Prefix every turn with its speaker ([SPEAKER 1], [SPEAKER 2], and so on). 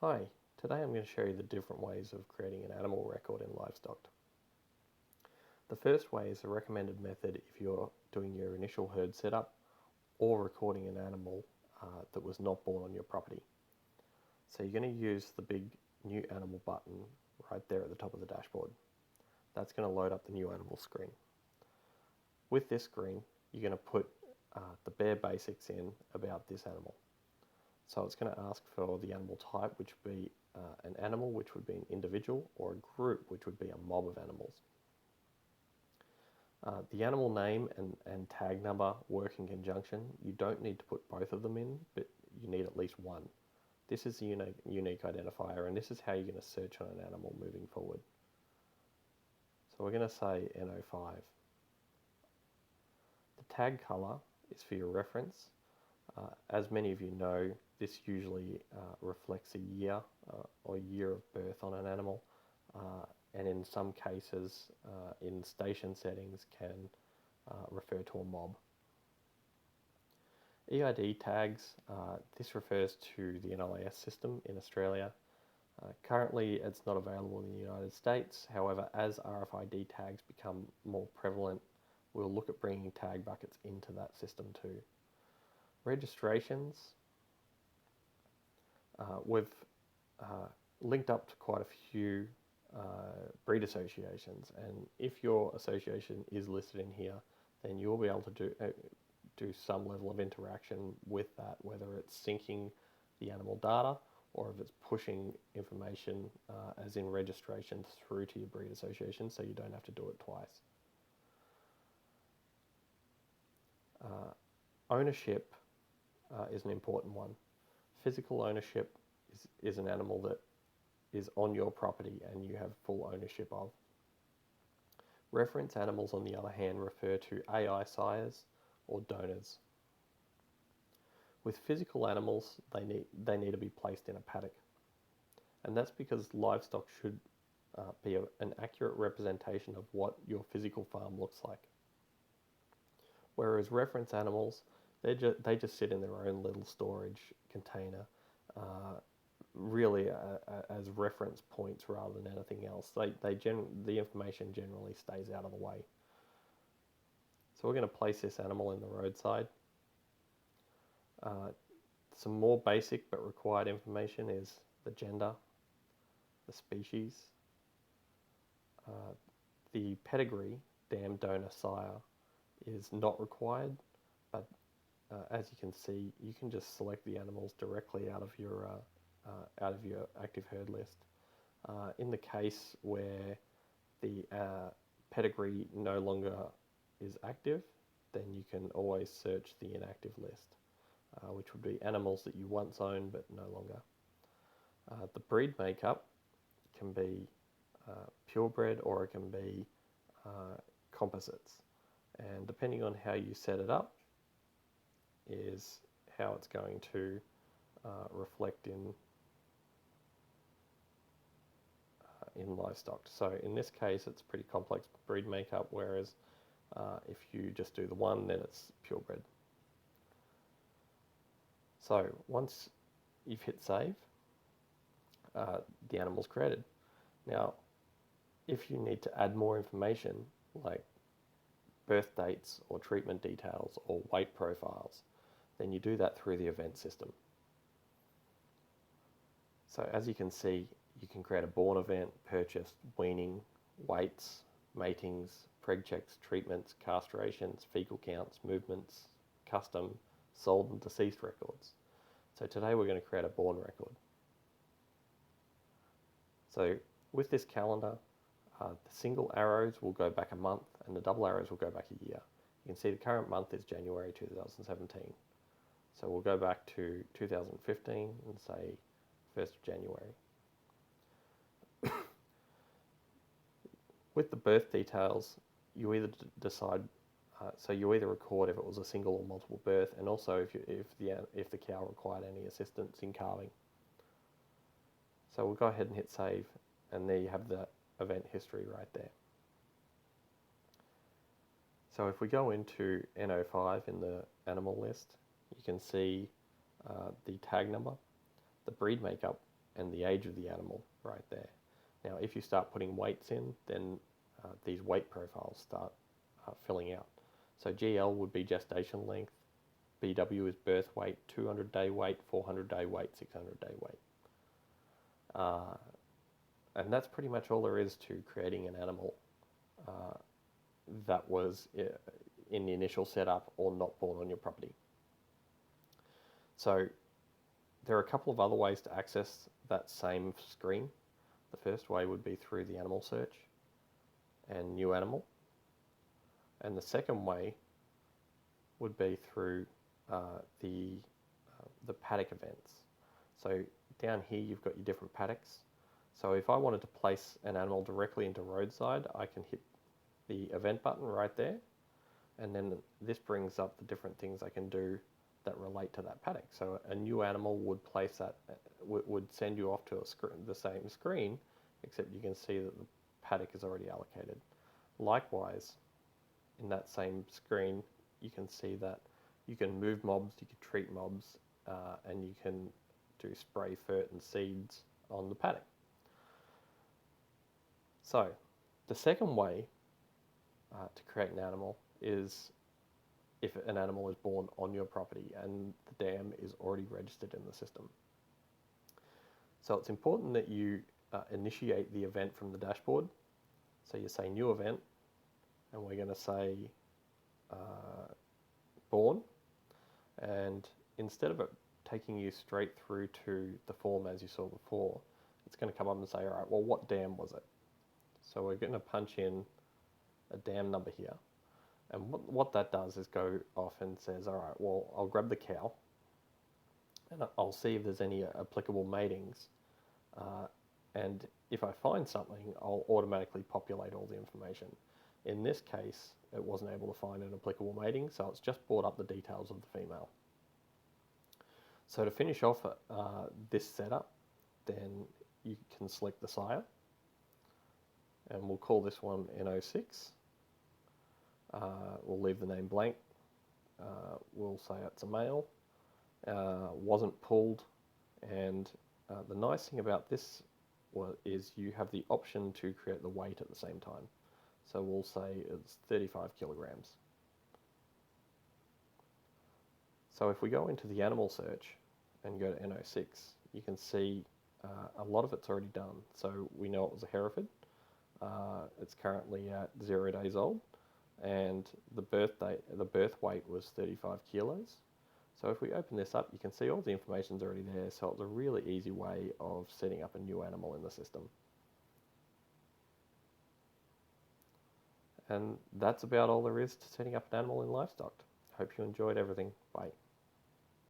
[SPEAKER 1] Hi, today I'm going to show you the different ways of creating an animal record in livestock. The first way is the recommended method if you're doing your initial herd setup or recording an animal that was not born on your property. So you're going to use the big new animal button right there at the top of the dashboard. That's going to load up the new animal screen. With this screen, you're going to put the bare basics in about this animal. So it's going to ask for the animal type, which would be an animal, which would be an individual, or a group, which would be a mob of animals. The animal name and tag number work in conjunction. You don't need to put both of them in, but you need at least one. This is the unique identifier, and this is how you're going to search on an animal moving forward. So we're going to say N05. The tag color is for your reference. As many of you know, this usually reflects a year or year of birth on an animal, and in some cases, in station settings, can refer to a mob. EID tags, this refers to the NLIS system in Australia. Currently, it's not available in the United States. However, as RFID tags become more prevalent, we'll look at bringing tag buckets into that system too. Registrations, we've linked up to quite a few breed associations, and if your association is listed in here, then you'll be able to do some level of interaction with that, whether it's syncing the animal data or if it's pushing information as in registration through to your breed association, so you don't have to do it twice. Ownership is an important one. Physical ownership is an animal that is on your property and you have full ownership of. Reference animals, on the other hand, refer to AI sires or donors. With physical animals, they need to be placed in a paddock. And that's because livestock should be an accurate representation of what your physical farm looks like. Whereas reference animals, they just sit in their own little storage container, really as reference points rather than anything else. The information generally stays out of the way. So we're going to place this animal in the roadside. Some more basic but required information is the gender, the species, the pedigree, dam, donor, sire, is not required, but as you can see, you can just select the animals directly out of your active herd list. In the case where the pedigree no longer is active, then you can always search the inactive list, which would be animals that you once owned but no longer. The breed makeup can be purebred or it can be composites, and depending on how you set it up is how it's going to reflect in livestock. So in this case, it's pretty complex breed makeup, whereas if you just do the one, then it's purebred. So once you've hit save, the animal's created. Now, if you need to add more information, like birth dates or treatment details or weight profiles, then you do that through the event system. So as you can see, you can create a born event, purchase, weaning, weights, matings, preg checks, treatments, castrations, fecal counts, movements, custom, sold and deceased records. So today we're going to create a born record. So with this calendar, the single arrows will go back a month and the double arrows will go back a year. You can see the current month is January 2017. So we'll go back to 2015 and say 1st of January. With the birth details, you either decide, so you either record if it was a single or multiple birth, and also if the cow required any assistance in calving. So we'll go ahead and hit save, and there you have the event history right there. So if we go into N05 in the animal list, you can see the tag number, the breed makeup, and the age of the animal right there. Now, if you start putting weights in, then these weight profiles start filling out. So GL would be gestation length, BW is birth weight, 200-day weight, 400-day weight, 600-day weight. And that's pretty much all there is to creating an animal that was in the initial setup or not born on your property. So there are a couple of other ways to access that same screen. The first way would be through the animal search and new animal. And the second way would be through the paddock events. So down here you've got your different paddocks. So if I wanted to place an animal directly into roadside, I can hit the event button right there, and then this brings up the different things I can do that relate to that paddock. So a new animal would place that, would send you off to the same screen, except you can see that the paddock is already allocated. Likewise, in that same screen, you can see that you can move mobs, you can treat mobs, and you can do spray fert and seeds on the paddock. So the second way to create an animal is if an animal is born on your property and the dam is already registered in the system. So it's important that you initiate the event from the dashboard. So you say new event, and we're going to say born, and instead of it taking you straight through to the form as you saw before, it's going to come up and say, all right, well, what dam was it? So we're going to punch in a dam number here. And what that does is go off and says, all right, well, I'll grab the cow and I'll see if there's any applicable matings. And if I find something, I'll automatically populate all the information. In this case, it wasn't able to find an applicable mating, so it's just brought up the details of the female. So to finish off this setup, then you can select the sire, and we'll call this one N06. We'll leave the name blank. We'll say it's a male. Wasn't pulled, and the nice thing about this is you have the option to create the weight at the same time. So we'll say it's 35 kilograms. So if we go into the animal search and go to N06, you can see a lot of it's already done. So we know it was a Hereford. It's currently at 0 days old, and the birth weight was 35 kilos. So if we open this up, you can see all the information's already there. So it's a really easy way of setting up a new animal in the system. And that's about all there is to setting up an animal in livestock. Hope you enjoyed everything. Bye.